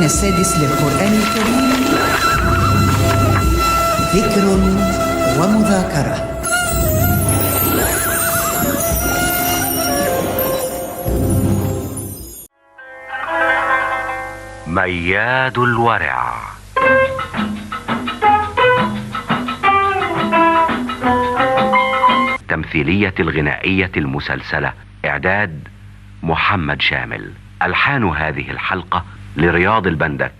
السادس للقرآن الكريم، ذكر ومذاكرة. مياد الورع. تمثيلية الغنائية المسلسلة، إعداد محمد شامل، ألحان هذه الحلقة لرياض البندك.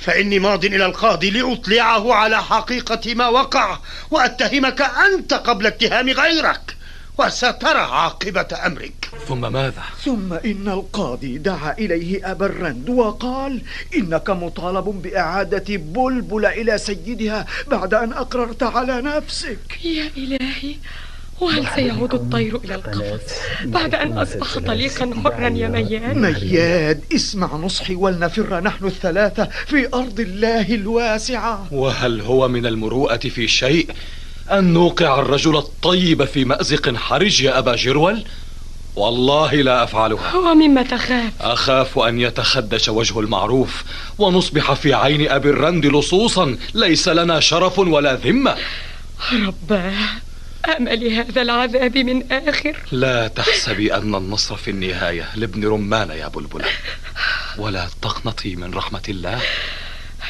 فإني ماض إلى القاضي لأطلعه على حقيقة ما وقع، وأتهمك أنت قبل اتهام غيرك، وسترى عاقبة أمرك. ثم ماذا؟ ثم إن القاضي دعا إليه أبا الرند وقال: إنك مطالب بإعادة بلبل إلى سيدها بعد أن أقررت على نفسك. يا إلهي، وهل سيعود الطير إلى القفص بعد أن أصبح طليقا حرا يا مياد؟ مياد، اسمع نصحي ولنفر نحن الثلاثة في أرض الله الواسعة. وهل هو من المروءة في شيء أن نوقع الرجل الطيب في مأزق حرج يا أبا جرول؟ والله لا أفعلها. ومما تخاف؟ أخاف أن يتخدش وجه المعروف ونصبح في عين أبي الرند لصوصا ليس لنا شرف ولا ذمة. رباه، أمل هذا العذاب من آخر. لا تحسبي أن النصر في النهاية لابن رمان يا بلبلة، ولا تقنطي من رحمة الله.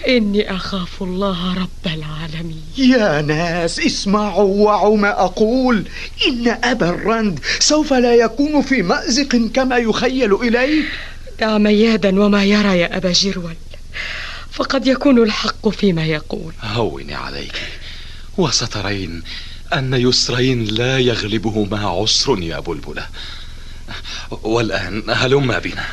إني أخاف الله رب العالمين. يا ناس، اسمعوا وعوا ما أقول. إن أبا الرند سوف لا يكون في مأزق كما يخيل إليك. دع ميادا وما يرى يا أبا جرول، فقد يكون الحق فيما يقول. هوني عليك، وسترين أن يسرين لا يغلبهما عسر يا بلبلة. والآن هلم بنا.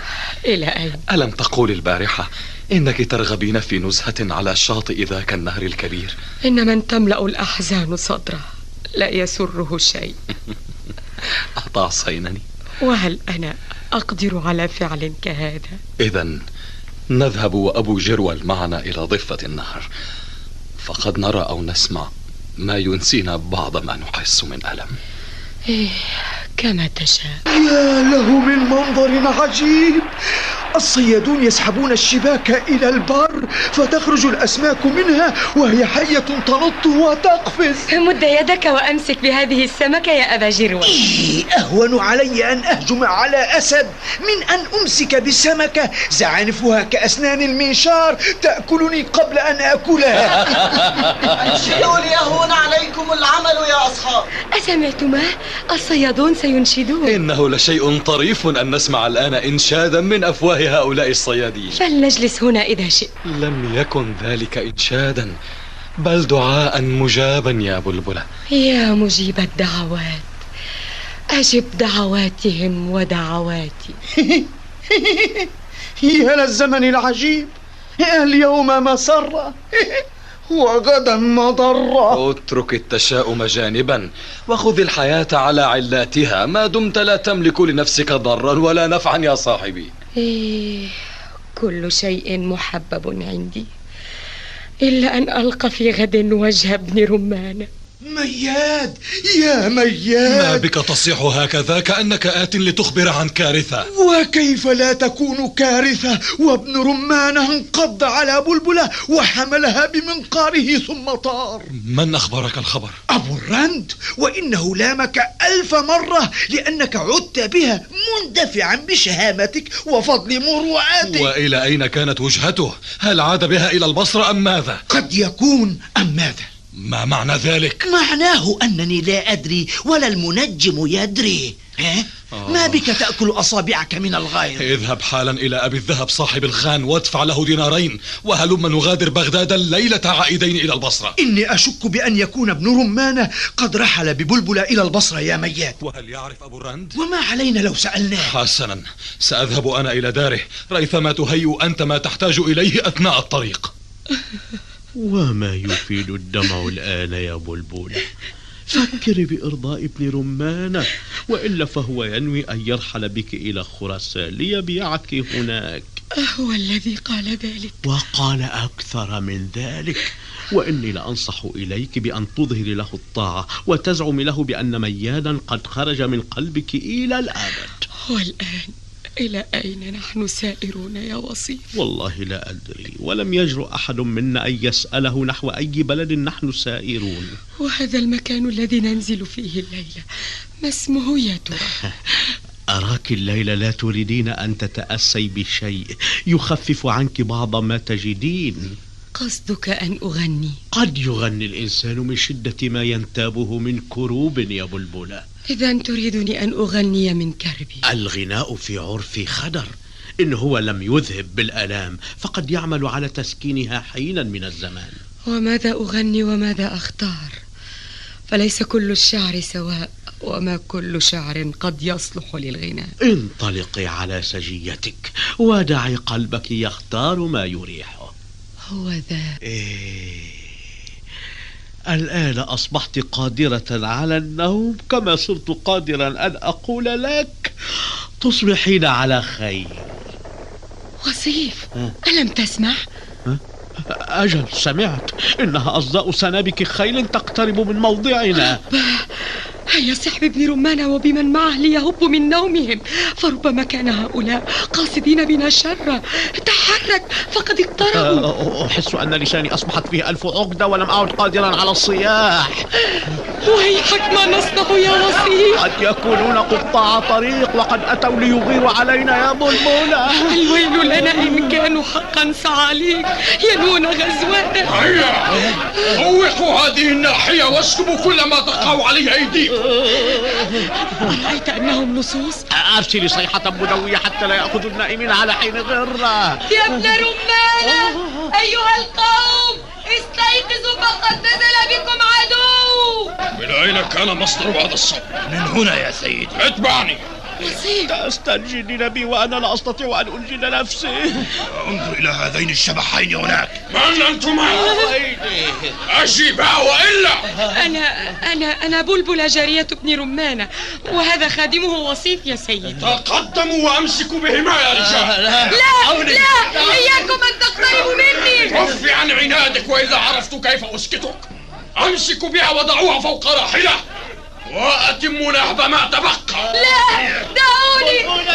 إلى أين؟ ألم تقول البارحة إنك ترغبين في نزهة على شاطئ ذاك النهر الكبير؟ إن من تملأ الأحزان صدره لا يسره شيء. أتعصينني؟ وهل أنا أقدر على فعل كهذا؟ إذن نذهب وأبو جرول معنا إلى ضفة النهر، فقد نرى أو نسمع ما ينسينا بعض ما نحس من ألم. إيه، كما تشاء. يا له من منظر عجيب. الصيادون يسحبون الشباك إلى البر فتخرج الأسماك منها وهي حية تنط وتقفز. مد يدك وأمسك بهذه السمكة يا أبا جرول. أهون علي أن أهجم على أسد من أن أمسك بسمكة زعانفها كأسنان المنشار تأكلني قبل أن أكلها. أنشدوا ليهون عليكم العمل يا أصحاب. أسمعتما؟ الصيادون سينشدون. إنه لشيء طريف أن نسمع الآن إنشادا من أفواه هؤلاء الصيادين. فلنجلس هنا إذا شئت. لم يكن ذلك إنشادا بل دعاء مجابا يا بلبلة. يا مجيب الدعوات، أجب دعواتهم ودعواتي. يا للزمن العجيب، اليوم مسرة وغدا مضرة. اترك التشاؤم جانبا وخذ الحياة على علاتها ما دمت لا تملك لنفسك ضرا ولا نفعا يا صاحبي. إيه، كل شيء محبب عندي إلا أن ألقى في غد وجه ابن رمان. مياد، يا مياد، ما بك تصيح هكذا كأنك آت لتخبر عن كارثة؟ وكيف لا تكون كارثة وابن رمان انقض على بلبلة وحملها بمنقاره ثم طار؟ من أخبرك الخبر؟ أبو الرند، وإنه لامك 1000 مرة لأنك عدت بها مندفعا بشهامتك وفضل مروءاتك. وإلى أين كانت وجهته؟ هل عاد بها إلى البصرة أم ماذا؟ قد يكون، أم ماذا؟ ما معنى ذلك؟ معناه أنني لا أدري ولا المنجم يدري. ما بك تأكل أصابعك من الغيظ؟ اذهب حالا إلى أبي الذهب صاحب الخان وادفع له دينارين، وهلم نغادر بغداد الليلة عائدين إلى البصرة. إني أشك بأن يكون ابن رمان قد رحل ببلبل إلى البصرة يا مياد. وهل يعرف أبو الرند؟ وما علينا لو سألناه. حسنا، سأذهب أنا إلى داره ريثما تهيئ أنت ما تحتاج إليه أثناء الطريق. وما يفيد الدمع الآن يا بلبل؟ فكري بإرضاء ابن رمان، وإلا فهو ينوي أن يرحل بك إلى خراسان ليبيعك هناك. هو الذي قال ذلك؟ وقال أكثر من ذلك. وإني لأنصح إليك بأن تظهري له الطاعة وتزعمي له بأن ميادا قد خرج من قلبك إلى الأبد. والآن إلى أين نحن سائرون يا وصيف؟ والله لا أدري، ولم يجرؤ أحد منا أن يسأله نحو أي بلد نحن سائرون. وهذا المكان الذي ننزل فيه الليلة ما اسمه يا ترى؟ أراك الليلة لا تريدين أن تتأسي بشيء يخفف عنك بعض ما تجدين. قصدك أن أغني؟ قد يغني الإنسان من شدة ما ينتابه من كروب يا بلبلة. إذن تريدني أن أغني من كربي؟ الغناء في عرفي خدر، إن هو لم يذهب بالآلام فقد يعمل على تسكينها حينا من الزمان. وماذا أغني وماذا أختار؟ فليس كل الشعر سواء، وما كل شعر قد يصلح للغناء. انطلقي على سجيتك ودعي قلبك يختار ما يريحه. هو ذا. الآن أصبحت قادرة على النوم كما صرت قادرا أن أقول لك تصبحين على خير. وصيف، ألم تسمع؟ أجل سمعت، إنها أصداء سنابك خيل تقترب من موضعنا. هيا سحب ابن رمانة وبمن معه ليهبوا من نومهم، فربما كان هؤلاء قاصدين بنا شرا. تحرك فقد اقتربوا. أحس أن لساني أصبحت فيه 1000 عقدة ولم أعد قادرا على الصياح. ويحك ما نصنع يا وصيف؟ قد يكونون قطاع طريق وقد أتوا ليغيروا علينا يا بلبلة. الويل لنا إن كانوا حقا صعاليك ينوون غزوانا. هيا طوقوا هذه الناحية واسكبوا كل ما تقع عليه أيديكم. رأيت أنهم لصوص؟ أرسلي صيحة مدوية حتى لا يأخذ النائمين على حين غرة. يا ابن رمانة أيها القوم استيقظوا فقد نزل بكم عدو. من أين كان مصدر هذا الصوت؟ من هنا يا سيدي. اتبعني. تستنجدين بي وأنا لا أستطيع أن أنجد نفسي. انظر إلى هذين الشبحين هناك. من أنتما؟ أجيبا وإلا. أنا بلبلة جارية ابن رمانة، وهذا خادمه وصيف يا سيدي. تقدموا وأمسكوا بهما يا رجال. لا إياكم أن تقتربوا مني. كف عن عنادك، وإذا عرفت كيف أسكتك أمسكوا بها وضعوها فوق راحلة وأتموا نهب ما تبقى. لا دعوني.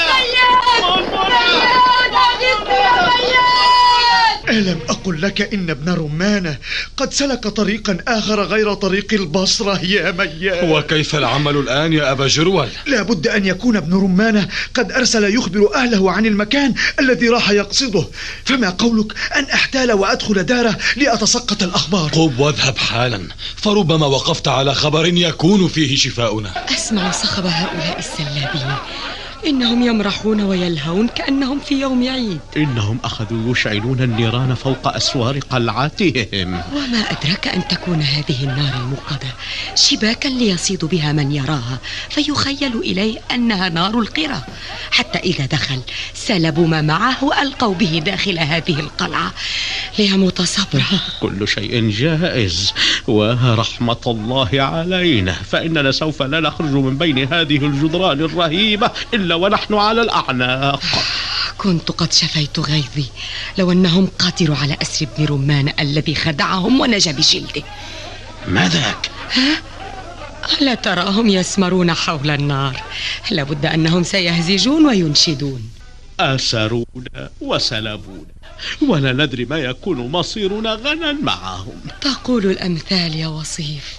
ألم أقل لك إن ابن رمانة قد سلك طريقا آخر غير طريق البصرة يا ميان؟ وكيف العمل الآن يا أبا جرول؟ لا بد أن يكون ابن رمانة قد أرسل يخبر أهله عن المكان الذي راح يقصده، فما قولك أن أحتال وأدخل داره لأتسقط الأخبار؟ قم واذهب حالا، فربما وقفت على خبر يكون فيه شفاؤنا. أسمع صخب هؤلاء السلابين، إنهم يمرحون ويلهون كأنهم في يوم عيد. إنهم أخذوا يشعلون النيران فوق أسوار قلعتهم. وما أدرك أن تكون هذه النار الموقدة شباكا ليصيد بها من يراها فيخيل إليه أنها نار القرى، حتى إذا دخل سلبوا ما معه وألقوا به داخل هذه القلعة ليموت صبرا. كل شيء جائز، ورحمة الله علينا، فإننا سوف لا نخرج من بين هذه الجدران الرهيبة إلا ونحن على الأعناق. كنت قد شفيت غيظي لو أنهم قدروا على أسر ابن رمان الذي خدعهم ونجا بجلده. ما ذاك؟ ألا تراهم يسمرون حول النار؟ لابد أنهم سيهزجون وينشدون. أسرونا وسلبونا ولا ندري ما يكون مصيرنا غدا معهم. تقول الأمثال يا وصيف،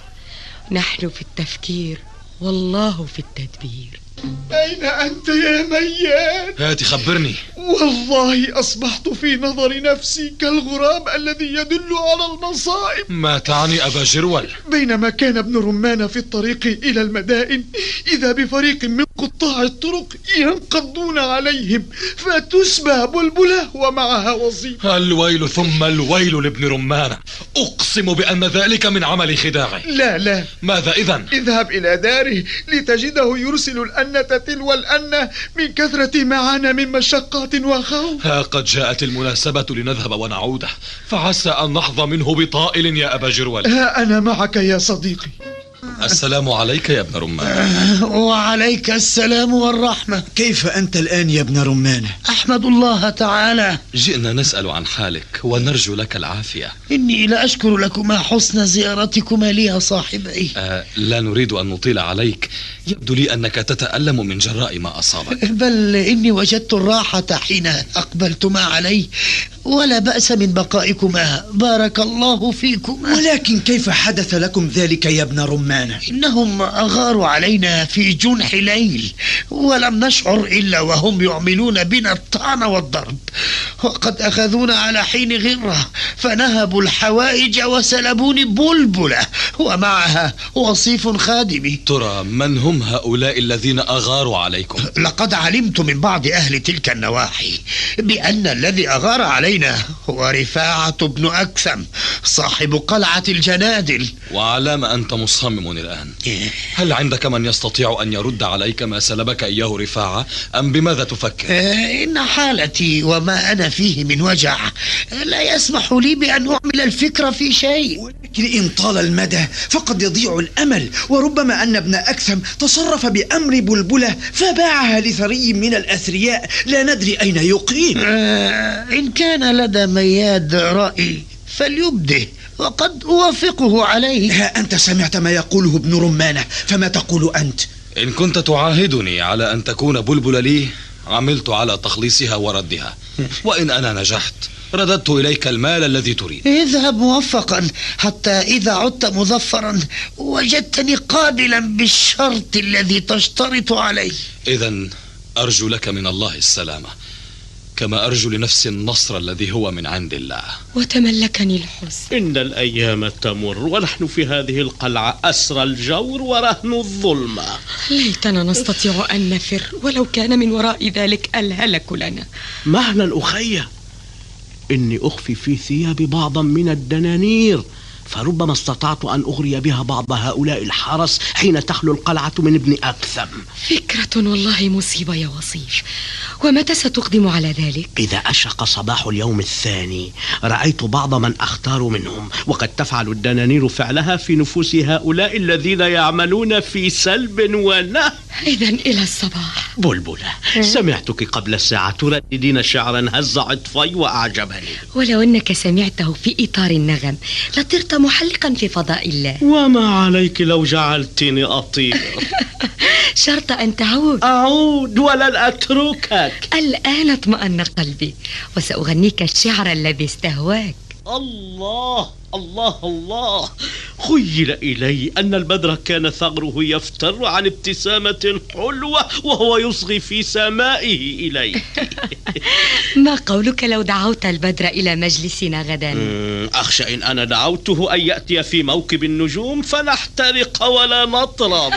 نحن في التفكير والله في التدبير. أين أنت يا ميان؟ هاتي خبرني. والله أصبحت في نظر نفسي كالغراب الذي يدل على المصائب. ما تعني أبا جرول؟ بينما كان ابن رمانة في الطريق إلى المدائن إذا بفريق من قطاع الطرق ينقضون عليهم فتسبى بلبلة ومعها وصيف. الويل ثم الويل لابن رمانة، أقسم بأن ذلك من عمل خداعه. لا ماذا إذن؟ اذهب إلى داره لتجده يرسل الأنة تلو الأنة من كثرة ما عانى من مشقات وخوف. ها قد جاءت المناسبة لنذهب ونعوده، فعسى أن نحظى منه بطائل يا أبا جرول. ها أنا معك يا صديقي. السلام عليك يا ابن رمان. وعليك السلام والرحمة. كيف أنت الآن يا ابن رمانة؟ أحمد الله تعالى. جئنا نسأل عن حالك ونرجو لك العافية. إني لأشكر لكما حسن زيارتكما لي يا صاحبي. لا نريد أن نطيل عليك، يبدو لي أنك تتألم من جراء ما أصابك. بل إني وجدت الراحة حين أقبلتما علي، ولا بأس من بقائكما، بارك الله فيكما. ولكن كيف حدث لكم ذلك يا ابن رمانة؟ إنهم أغاروا علينا في جنح ليل، ولم نشعر إلا وهم يعملون بنا الطعن والضرب، وقد أخذونا على حين غرة، فنهبوا الحوائج وسلبوني بلبلة ومعها وصيف خادمي. ترى من هم هؤلاء الذين أغاروا عليكم؟ لقد علمت من بعض أهل تلك النواحي بأن الذي أغار علينا هو رفاعة بن أكثم صاحب قلعة الجنادل. وعلى ما أنت مصمم الآن؟ هل عندك من يستطيع أن يرد عليك ما سلبك إياه رفاعة، أم بماذا تفكر؟ إن حالتي وما أنا فيه من وجع لا يسمح لي بأن أعمل الفكرة في شيء. ولكن إن طال المدى فقد يضيع الأمل، وربما أن ابن أكثم تصرف بأمر بلبلة فباعها لثري من الأثرياء لا ندري أين يقيم. إن كان لدى مياد رأي فليبده، وقد أوافقه عليه. ها أنت سمعت ما يقوله ابن رمانة، فما تقول أنت؟ إن كنت تعاهدني على أن تكون بلبل لي، عملت على تخليصها وردها، وإن أنا نجحت رددت إليك المال الذي تريد. اذهب موفقا، حتى إذا عدت مظفرا وجدتني قابلا بالشرط الذي تشترط عليه. إذن أرجو لك من الله السلامة، كما أرجو لنفسي النصر الذي هو من عند الله. وتملكني الحزن. إن الأيام تمر ونحن في هذه القلعة أسرى الجور ورهن الظلمة. ليتنا نستطيع أن نفر، ولو كان من وراء ذلك الهلك لنا. مهلا أخي، إني أخفي في ثيابي بعضا من الدنانير، فربما استطعت أن أغري بها بعض هؤلاء الحرس حين تخلو القلعة من ابن أكثم. فكرة والله مصيبة يا وصيف، ومتى ستقدم على ذلك؟ إذا أشرق صباح اليوم الثاني رأيت بعض من أختار منهم، وقد تفعل الدنانير فعلها في نفوس هؤلاء الذين يعملون في سلب ونهب. إذن إلى الصباح. بلبلة، سمعتك قبل ساعة ترددين شعرا هز عطفي وأعجبني، ولو أنك سمعته في إطار النغم لطرت محلقا في فضاء الله. وما عليك لو جعلتني أطير. شرط أن تعود. أعود ولن أتركك. الآن اطمأن قلبي، وسأغنيك الشعر الذي استهواك. الله الله الله، خيل إلي أن البدر كان ثغره يفتر عن ابتسامة حلوة وهو يصغي في سمائه إلي. ما قولك لو دعوت البدر إلى مجلسنا غدا؟ أخشى إن أنا دعوته أن يأتي في موكب النجوم فنحترق ولا نطرب.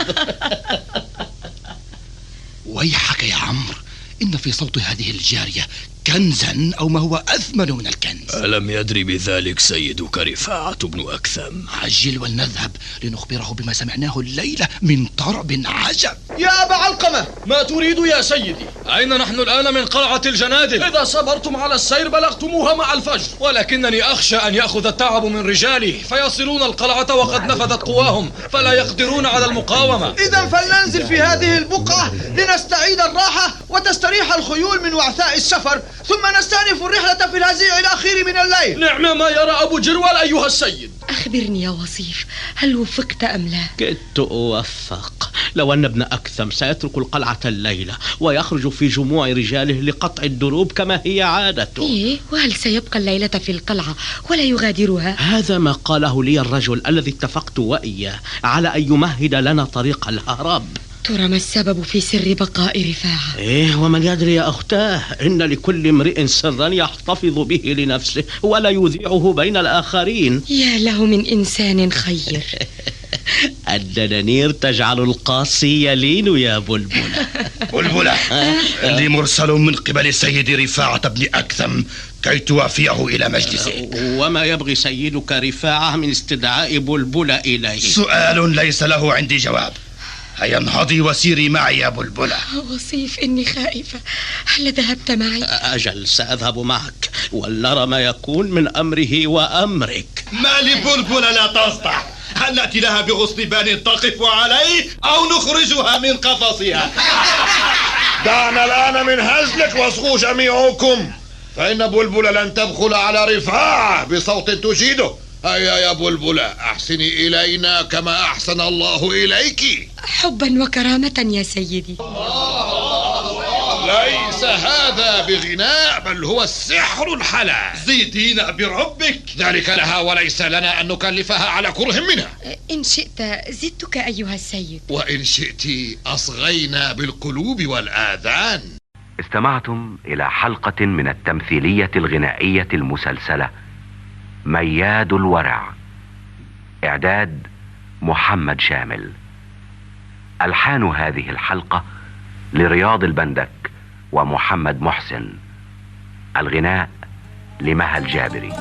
ويحك يا عمرو، إن في صوت هذه الجارية كنزا أو ما هو أثمن من الكنز. ألم يدري بذلك سيدك رفاعة بن أكثم؟ عجل ولنذهب لنخبره بما سمعناه الليلة من طرب عجب. يا أبا علقمة، ما تريد يا سيدي؟ أين نحن الآن من قلعة الجنادل؟ إذا صبرتم على السير بلغتموها مع الفجر، ولكنني أخشى أن يأخذ التعب من رجالي فيصلون القلعة وقد نفذت قواهم فلا يقدرون على المقاومة. إذا فلننزل في هذه البقعة لنستعيد الراحة وتستريح الخيول من وعثاء السفر، ثم نستأنف الرحلة في الهزيع الأخير من الليل. نعم ما يرى أبو جروال أيها السيد. أخبرني يا وصيف، هل وفقت أم لا؟ كدت أوفق. لو أن ابن أكثم سيترك القلعة الليلة ويخرج في جموع رجاله لقطع الدروب كما هي عادته. إيه؟ وهل سيبقى الليلة في القلعة ولا يغادرها؟ هذا ما قاله لي الرجل الذي اتفقت وإياه على أن يمهد لنا طريق الهرب. ترى ما السبب في سر بقاء رفاعة؟ إيه ومن يدري يا أختاه، إن لكل امرئ سرا يحتفظ به لنفسه ولا يذيعه بين الآخرين. يا له من إنسان خير. الدنانير تجعل القاسي يلين يا بلبلة. بلبلة، لي مرسل من قبل سيد رفاعة بن أكثم كي توافيه إلى مجلسه. وما يبغي سيدك رفاعة من استدعاء بلبلة إليه؟ سؤال ليس له عندي جواب. هيا انهضي وسيري معي يا بلبلة. وصيف إني خائفة، هل ذهبت معي؟ أجل سأذهب معك ولنرى ما يكون من أمره وأمرك. ما لبلبلة لا تسطع، هل نأتي لها بغصن تقف عليه أو نخرجها من قفصها؟ دعنا الآن من هزلك واصغوا جميعكم، فإن بلبل لن تبخل على رفاعة بصوت تجيده. هيا يا بلبلة، أحسني إلينا كما أحسن الله إليك. حبا وكرامة يا سيدي. ليس هذا بغناء، بل هو السحر الحلا. زيدينا بربك. ذلك لها وليس لنا أن نكلفها على كره منها. إن شئت زدتك أيها السيد، وإن شئت أصغينا بالقلوب والآذان. استمعتم إلى حلقة من التمثيلية الغنائية المسلسلة مياد الورع. إعداد محمد شامل. ألحان هذه الحلقة لرياض البندك ومحمد محسن. الغناء لمها الجابري.